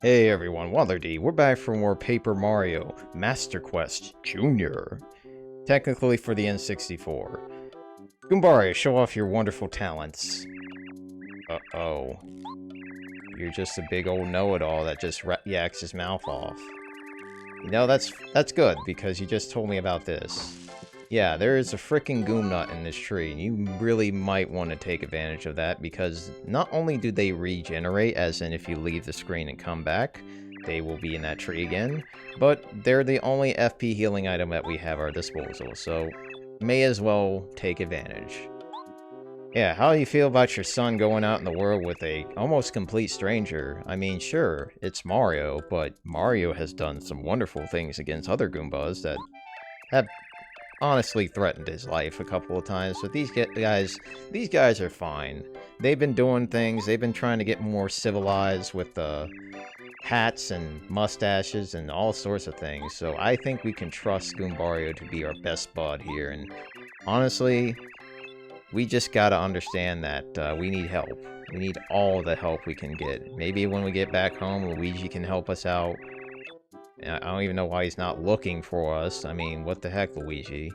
Hey everyone, Waddler-D. We're back for more Paper Mario Master Quest Jr. Technically for the N64. Goombario, show off your wonderful talents. Uh-oh. You're just a big old know-it-all that just yaks his mouth off. You know, that's good, because you just told me about this. Yeah, there is a frickin' Goom Nut in this tree, and you really might want to take advantage of that, because not only do they regenerate, as in if you leave the screen and come back, they will be in that tree again, but they're the only FP healing item that we have at our disposal, so may as well take advantage. Yeah, how do you feel about your son going out in the world with a almost complete stranger? I mean, sure, it's Mario, but Mario has done some wonderful things against other Goombas that have honestly threatened his life a couple of times, but these guys are fine. They've been doing things, they've been trying to get more civilized with hats and mustaches and all sorts of things, so I think we can trust Goombario to be our best bud here, and honestly, we just gotta understand that we need help. We need all the help we can get. Maybe when we get back home, Luigi can help us out. I don't even know why he's not looking for us. I mean, what the heck, Luigi?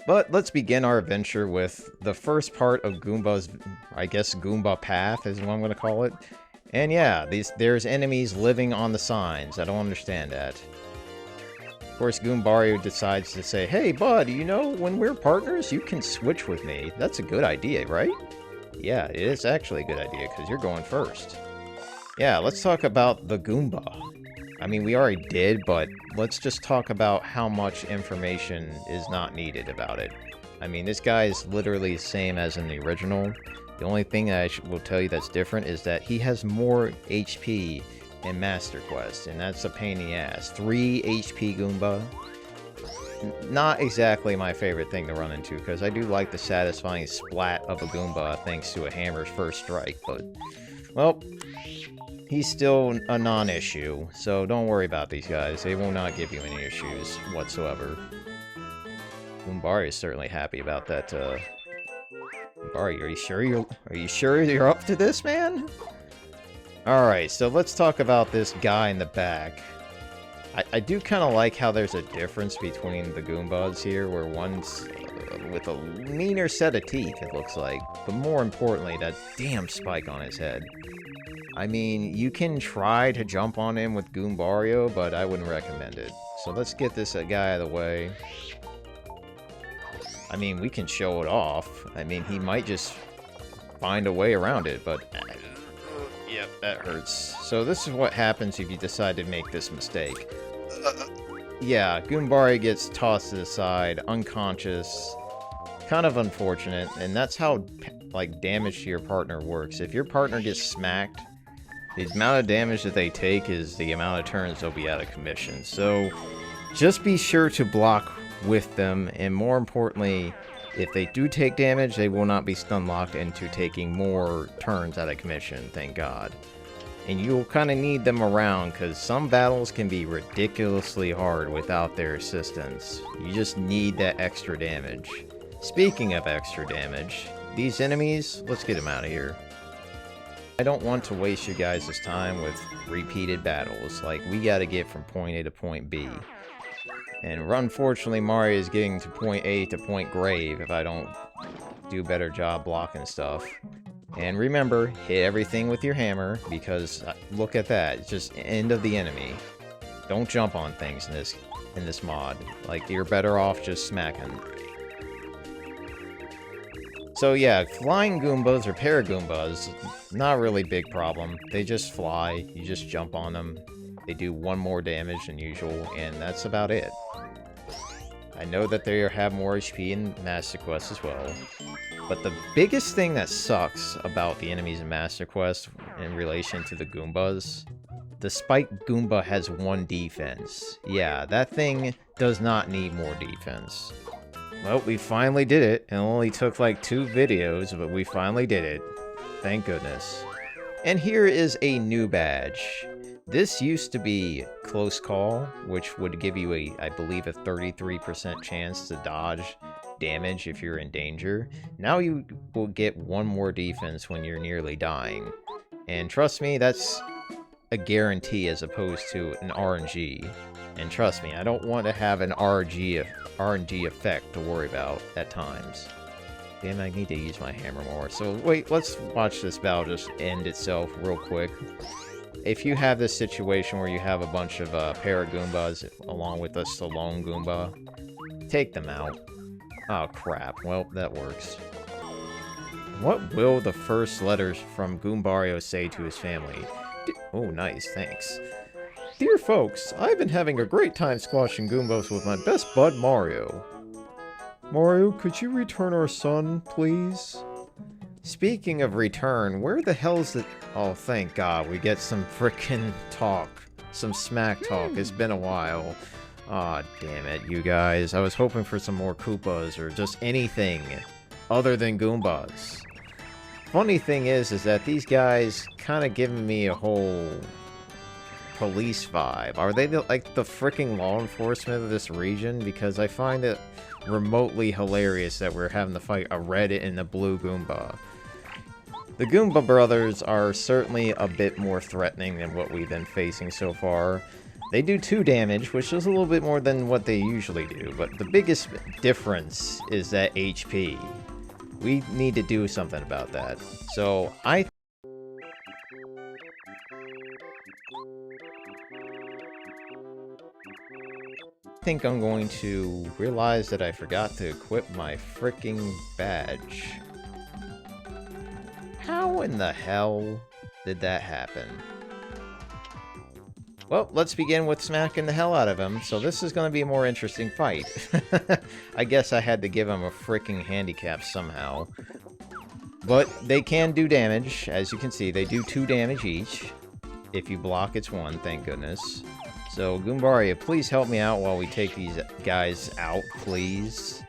But let's begin our adventure with the first part of Goomba's, I guess, Goomba Path is what I'm going to call it. And yeah, there's enemies living on the signs. I don't understand that. Of course, Goombario decides to say, "Hey, bud, you know, when we're partners, you can switch with me. That's a good idea, right?" Yeah, it is actually a good idea, because you're going first. Yeah, let's talk about the Goomba. I mean, we already did, but let's just talk about how much information is not needed about it. I mean, this guy is literally the same as in the original. The only thing that I will tell you that's different is that he has more HP in Master Quest, and that's a pain in the ass. 3 HP Goomba. Not exactly my favorite thing to run into, because I do like the satisfying splat of a Goomba thanks to a hammer's first strike, but, well, he's still a non-issue, so don't worry about these guys. They will not give you any issues whatsoever. Goombario is certainly happy about that. Goombario, are you sure you're up to this, man? All right, so let's talk about this guy in the back. I do kind of like how there's a difference between the Goombas here, where one's with a meaner set of teeth, it looks like, but more importantly, that damn spike on his head. I mean, you can try to jump on him with Goombario, but I wouldn't recommend it. So let's get this guy out of the way. I mean, we can show it off. I mean, he might just find a way around it, but... yep, that hurts. So this is what happens if you decide to make this mistake. Yeah, Goombario gets tossed to the side, unconscious. Kind of unfortunate, and that's how, like, damage to your partner works. If your partner gets smacked, the amount of damage that they take is the amount of turns they'll be out of commission. So, just be sure to block with them, and more importantly, if they do take damage, they will not be stun locked into taking more turns out of commission, thank God. And you'll kind of need them around, because some battles can be ridiculously hard without their assistance. You just need that extra damage. Speaking of extra damage, these enemies, let's get them out of here. I don't want to waste you guys' time with repeated battles. Like, we gotta get from point A to point B. And unfortunately, Mario is getting to point A to point Grave if I don't do a better job blocking stuff. And remember, hit everything with your hammer, because look at that, it's just end of the enemy. Don't jump on things in this mod. Like, you're better off just smacking. So yeah, flying Goombas or Paragoombas, not really big problem. They just fly, you just jump on them. They do 1 more damage than usual, and that's about it. I know that they have more HP in Master Quest as well. But the biggest thing that sucks about the enemies in Master Quest in relation to the Goombas, the Spike Goomba has 1 defense. Yeah, that thing does not need more defense. Well, we finally did it. It only took like 2 videos, but we finally did it. Thank goodness. And here is a new badge. This used to be Close Call, which would give you I believe, a 33% chance to dodge damage if you're in danger. Now you will get 1 more defense when you're nearly dying. And trust me, that's a guarantee as opposed to an RNG. And trust me, I don't want to have an RNG effect to worry about at times. Damn, I need to use my hammer more. So wait, let's watch this battle just end itself real quick. If you have this situation where you have a bunch of Paragoombas along with a Stallone Goomba, take them out. Oh crap, well, that works. What will the first letters from Goombario say to his family? Oh, nice, thanks. Dear folks, I've been having a great time squashing Goombas with my best bud, Mario. Mario, could you return our son, please? Speaking of return, where the hell's the... Oh, thank God, we get some frickin' talk. Some smack talk. It's been a while. Aw, damn it, you guys. I was hoping for some more Koopas or just anything other than Goombas. Funny thing is that these guys kind of giving me a whole police vibe. Are they like the freaking law enforcement of this region? Because I find it remotely hilarious that we're having to fight a red and a blue Goomba. The Goomba brothers are certainly a bit more threatening than what we've been facing so far. They do 2 damage, which is a little bit more than what they usually do, but the biggest difference is that HP. We need to do something about that. So, I think I'm going to realize that I forgot to equip my freaking badge. How in the hell did that happen? Well, let's begin with smacking the hell out of him, so this is going to be a more interesting fight. I guess I had to give him a freaking handicap somehow. But they can do damage, as you can see. They do 2 damage each. If you block, it's 1, thank goodness. So, Goombario, please help me out while we take these guys out, please.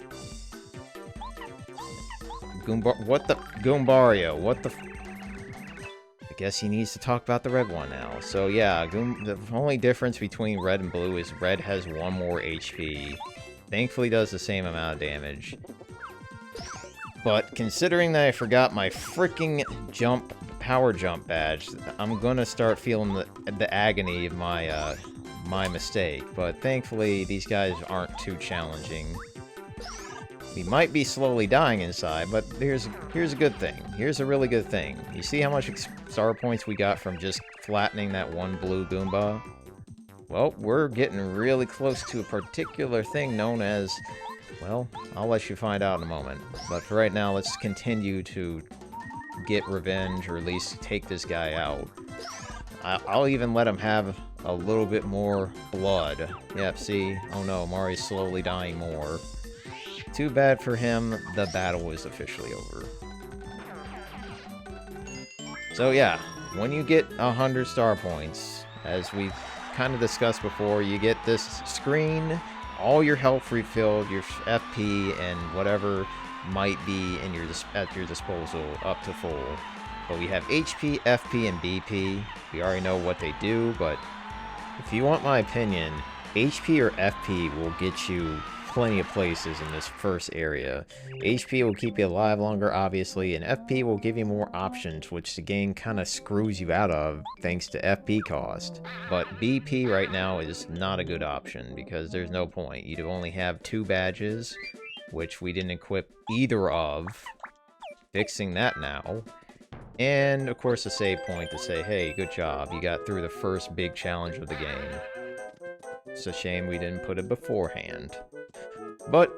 Goombario, what the... I guess he needs to talk about the red one now. So yeah, the only difference between red and blue is red has 1 more HP. Thankfully does the same amount of damage. But considering that I forgot my freaking power jump badge, I'm gonna start feeling the agony of my my mistake. But thankfully these guys aren't too challenging. We might be slowly dying inside, but here's a good thing. Here's a really good thing. You see how much star points we got from just flattening that 1 blue Goomba? Well, we're getting really close to a particular thing known as... Well, I'll let you find out in a moment. But for right now, let's continue to get revenge, or at least take this guy out. I'll even let him have a little bit more blood. Yep, see? Oh no, Mario's slowly dying more. Too bad for him, the battle is officially over. So yeah, when you get 100 star points, as we've kind of discussed before, you get this screen, all your health refilled, your FP, and whatever might be in at your disposal up to full. But we have HP, FP, and BP. We already know what they do, but if you want my opinion, HP or FP will get you plenty of places in this first area. HP will keep you alive longer, obviously, and FP will give you more options, which the game kind of screws you out of thanks to FP cost. But BP right now is not a good option because there's no point. You only have 2 badges, which we didn't equip either of. Fixing that now. And, of course, a save point to say, hey, good job, you got through the first big challenge of the game. It's a shame we didn't put it beforehand. But,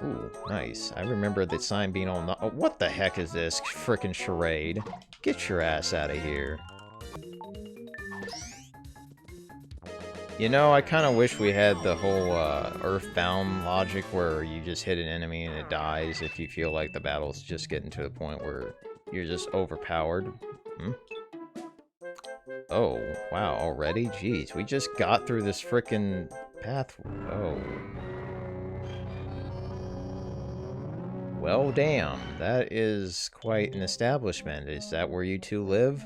ooh, nice. I remember the sign being on the... Oh, what the heck is this frickin' charade? Get your ass out of here. You know, I kind of wish we had the whole Earthbound logic where you just hit an enemy and it dies if you feel like the battle's just getting to the point where you're just overpowered. Oh, wow, already? Jeez, we just got through this frickin' path. Oh. Well, damn, that is quite an establishment. Is that where you two live?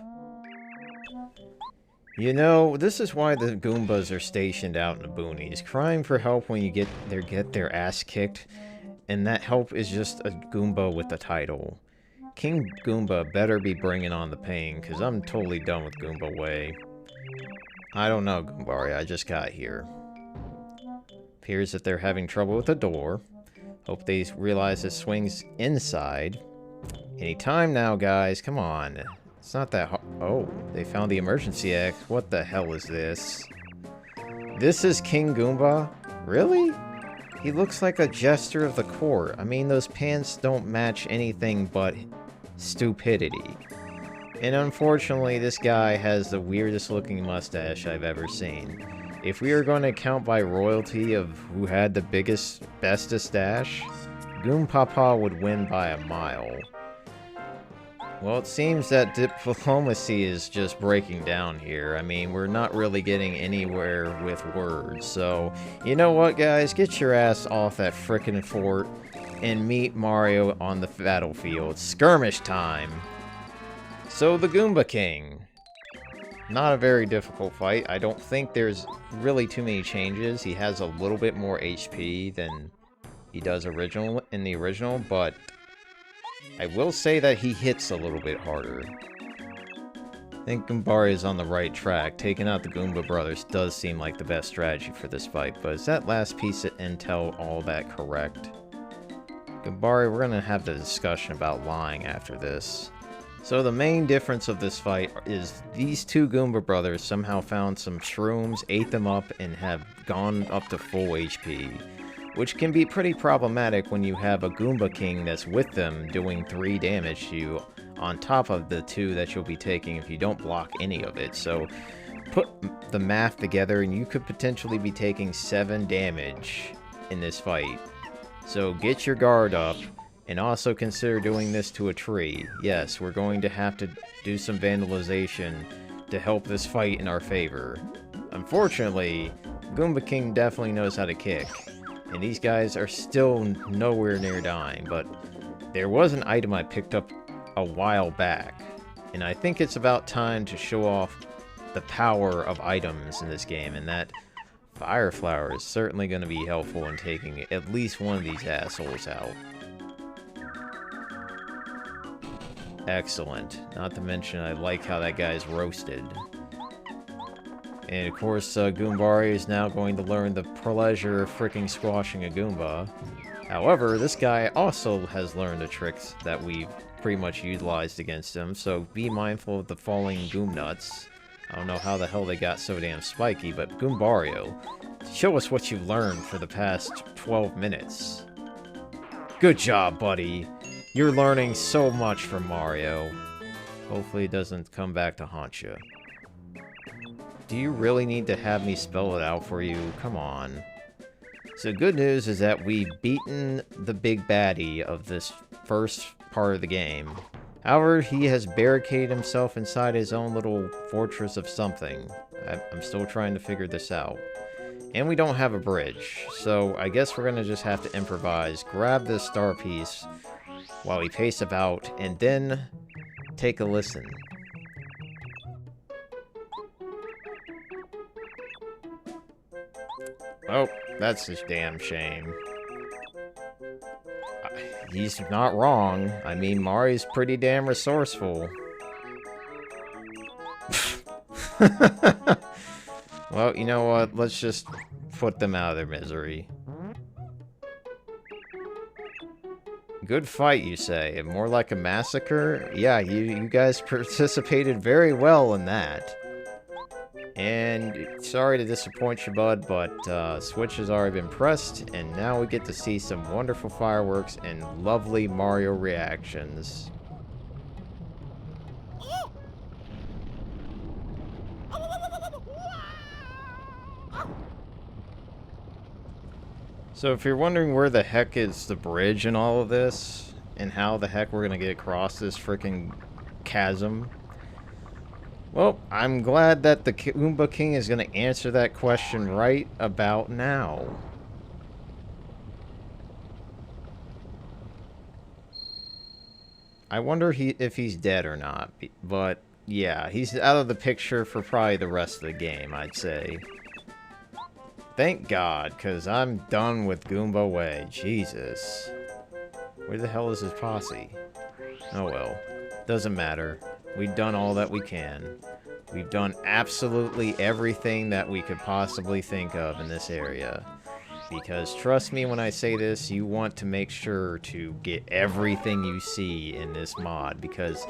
You know, this is why the Goombas are stationed out in the boonies, crying for help when you get their ass kicked, and that help is just a Goomba with a title. King Goomba better be bringing on the pain, because I'm totally done with Goomba Way. I don't know, Goombario, I just got here. Appears that they're having trouble with the door. Hope they realize it swings inside. Any time now, guys, come on. It's not that hard. Oh, they found the emergency exit. What the hell is this? This is King Goomba? Really? He looks like a jester of the court. I mean, those pants don't match anything but stupidity. And unfortunately, this guy has the weirdest looking mustache I've ever seen. If we are going to count by royalty of who had the biggest, bestest stash, Goomba Path would win by a mile. Well, it seems that diplomacy is just breaking down here. I mean, we're not really getting anywhere with words. So, you know what, guys? Get your ass off that frickin' fort and meet Mario on the battlefield. Skirmish time! So, the Goomba King. Not a very difficult fight. I don't think there's really too many changes. He has a little bit more HP than he does in the original, but I will say that he hits a little bit harder. I think Goombario is on the right track. Taking out the Goomba brothers does seem like the best strategy for this fight, but is that last piece of intel all that correct? Goombario, we're going to have the discussion about lying after this. So the main difference of this fight is these two Goomba brothers somehow found some shrooms, ate them up, and have gone up to full HP. Which can be pretty problematic when you have a Goomba King that's with them doing 3 damage to you on top of the 2 that you'll be taking if you don't block any of it. So put the math together and you could potentially be taking 7 damage in this fight. So get your guard up and also consider doing this to a tree. Yes, we're going to have to do some vandalization to help this fight in our favor. Unfortunately, Goomba King definitely knows how to kick. And these guys are still nowhere near dying, but there was an item I picked up a while back, and I think it's about time to show off the power of items in this game, and that Fire Flower is certainly going to be helpful in taking at least one of these assholes out. Excellent. Not to mention, I like how that guy's roasted. And of course, Goombario is now going to learn the pleasure of freaking squashing a Goomba. However, this guy also has learned the tricks that we've pretty much utilized against him, so be mindful of the falling Goom Nuts. I don't know how the hell they got so damn spiky, but Goombario, show us what you've learned for the past 12 minutes. Good job, buddy. You're learning so much from Mario. Hopefully it doesn't come back to haunt you. Do you really need to have me spell it out for you? Come on. So good news is that we've beaten the big baddie of this first part of the game. However, he has barricaded himself inside his own little fortress of something. I'm still trying to figure this out. And we don't have a bridge, so I guess we're gonna just have to improvise, grab this star piece while we pace about, and then take a listen. Oh, that's a damn shame. He's not wrong. I mean, Mario's pretty damn resourceful. Well, you know what? Let's just put them out of their misery. Good fight, you say. More like a massacre? Yeah, you guys participated very well in that. And sorry to disappoint you, bud, but Switch has already been pressed, and now we get to see some wonderful fireworks and lovely Mario reactions. So if you're wondering where the heck is the bridge in all of this, and how the heck we're gonna get across this freaking chasm, well, I'm glad that the Goomba King is going to answer that question right about now. I wonder if he's dead or not, but yeah, he's out of the picture for probably the rest of the game, I'd say. Thank God, because I'm done with Goomba Way. Jesus. Where the hell is his posse? Oh well. Doesn't matter. We've done all that we can. We've done absolutely everything that we could possibly think of in this area. Because trust me when I say this, you want to make sure to get everything you see in this mod, because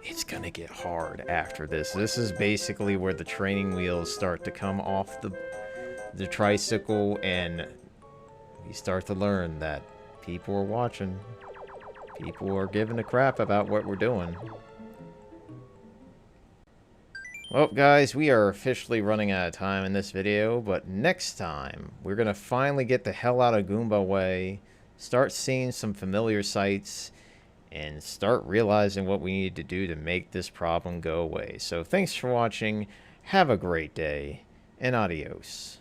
it's gonna get hard after this. This is basically where the training wheels start to come off the tricycle, and you start to learn that people are watching. People are giving a crap about what we're doing. Well, guys, we are officially running out of time in this video, but next time, we're going to finally get the hell out of Goomba Way, start seeing some familiar sights, and start realizing what we need to do to make this problem go away. So thanks for watching, have a great day, and adios.